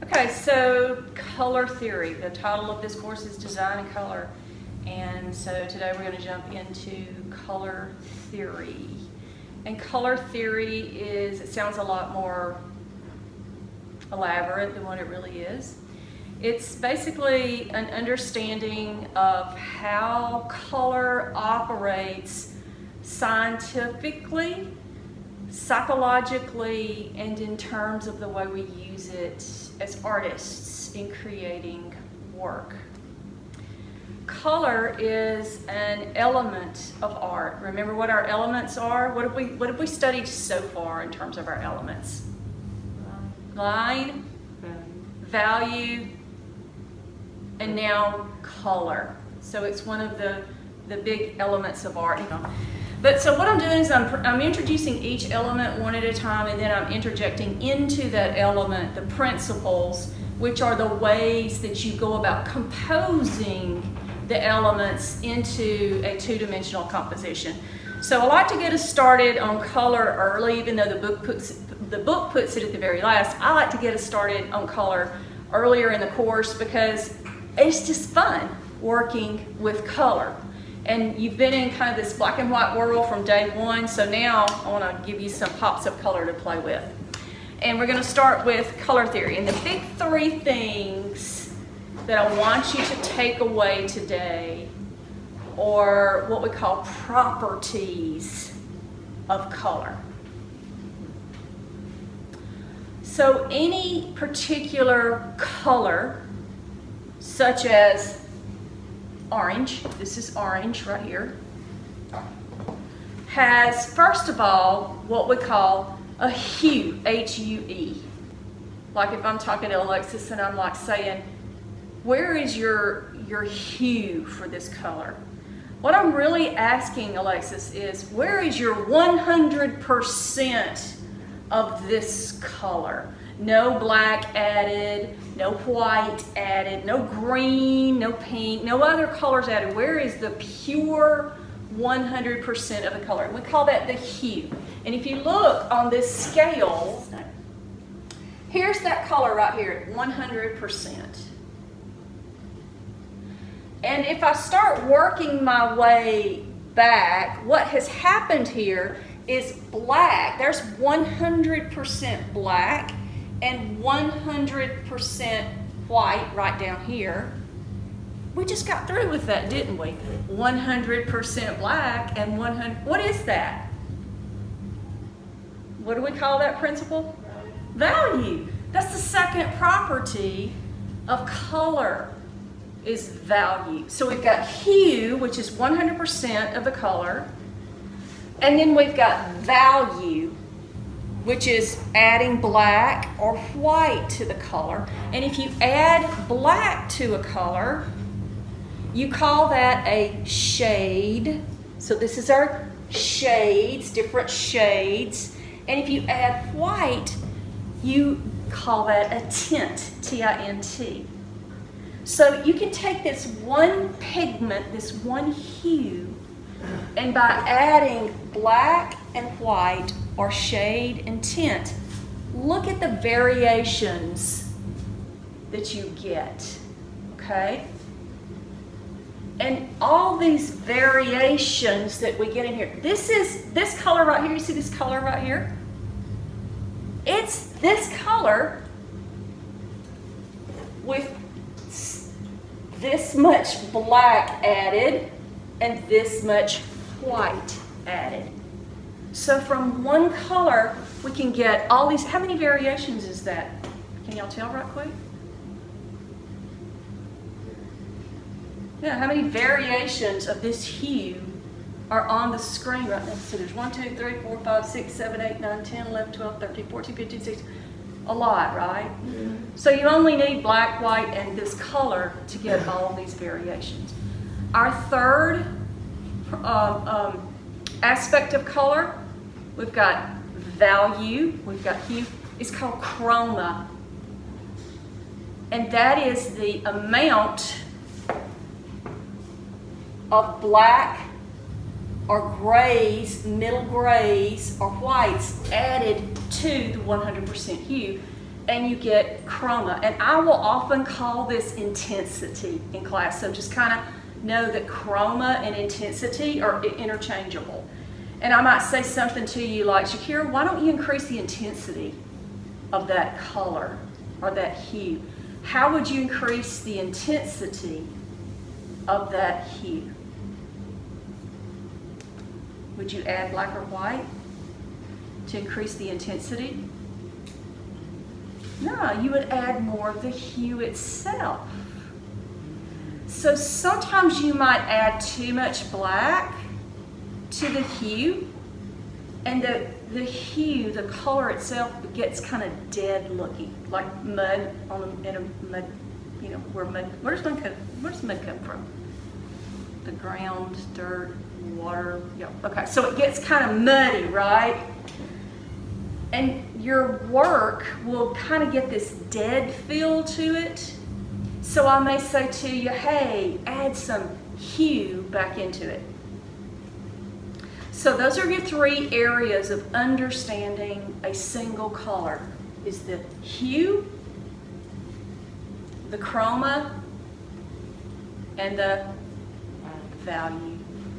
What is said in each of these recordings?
Okay, so color theory. The title of this course is Design and Color. And so today we're going to jump into color theory. And color theory it sounds a lot more elaborate than what it really is. It's basically an understanding of how color operates scientifically, psychologically, and in terms of the way we use it as artists in creating work. Color is an element of art. Remember what our elements are? What have we studied so far in terms of our elements? Line, value, and now color. So it's one of the big elements of art. But so what I'm doing is I'm introducing each element one at a time, and then I'm interjecting into that element the principles, which are the ways that you go about composing the elements into a two-dimensional composition. So I like to get us started on color early, even though the book puts it at the very last. I like to get us started on color earlier in the course because it's just fun working with color. And you've been in kind of this black and white world from day one, so now I want to give you some pops of color to play with. And we're going to start with color theory. And the big three things that I want you to take away today are what we call properties of color. So any particular color, such as orange, this is orange right here, has, first of all, what we call a hue, H-U-E. Like if I'm talking to Alexis and I'm like saying, where is your hue for this color? What I'm really asking Alexis is, where is your 100% of this color? No black added, no white added, no green, no pink, no other colors added. Where is the pure 100% of the color? We call that the hue. And if you look on this scale, here's that color right here, 100%. And if I start working my way back, what has happened here is black. There's 100% black and 100% white right down here. We just got through with that, didn't we? 100% black and 100. What is that? What do we call that principle? Value. That's the second property of color, is value. So we've got hue, which is 100% of the color, and then we've got value, which is adding black or white to the color. And if you add black to a color, you call that a shade. So this is our shades, different shades. And if you add white, you call that a tint, T-I-N-T. So you can take this one pigment, this one hue, and by adding black and white or shade and tint, look at the variations that you get, okay? And all these variations that we get in here, this color right here, you see this color right here? It's this color with this much black added and this much white added. So from one color, we can get all these. How many variations is that? Can y'all tell right quick? Yeah, how many variations of this hue are on the screen right now? So there's 1, 2, 3, 4, 5, 6, 7, 8, 9, 10, 11, 12, 13, 14, 15, 16. A lot, right? Mm-hmm. So you only need black, white, and this color to get all of these variations. Our third aspect of color, we've got value, we've got hue. It's called chroma. And that is the amount of black or grays, middle grays, or whites added to the 100% hue. and you get chroma. And I will often call this intensity in class. So just kind of know that chroma and intensity are interchangeable. And I might say something to you like, Shakira, why don't you increase the intensity of that color or that hue? How would you increase the intensity of that hue? Would you add black or white to increase the intensity? No, you would add more of the hue itself. So sometimes you might add too much black to the hue, and the hue, the color itself gets kind of dead looking, like mud in a mud, you know, where does mud come from? The ground, dirt, water, yeah, okay, so it gets kind of muddy, right? And your work will kind of get this dead feel to it. So I may say to you, hey, add some hue back into it. So those are your three areas of understanding a single color, is the hue, the chroma, and the value.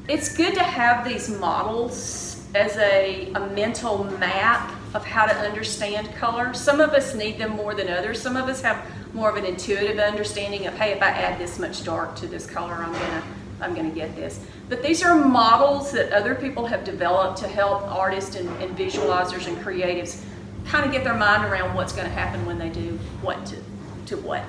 It's good to have these models as a mental map of how to understand color. Some of us need them more than others. Some of us have more of an intuitive understanding of, hey, if I add this much dark to this color, I'm gonna get this. But these are models that other people have developed to help artists and visualizers and creatives kind of get their mind around what's gonna happen when they do what to what.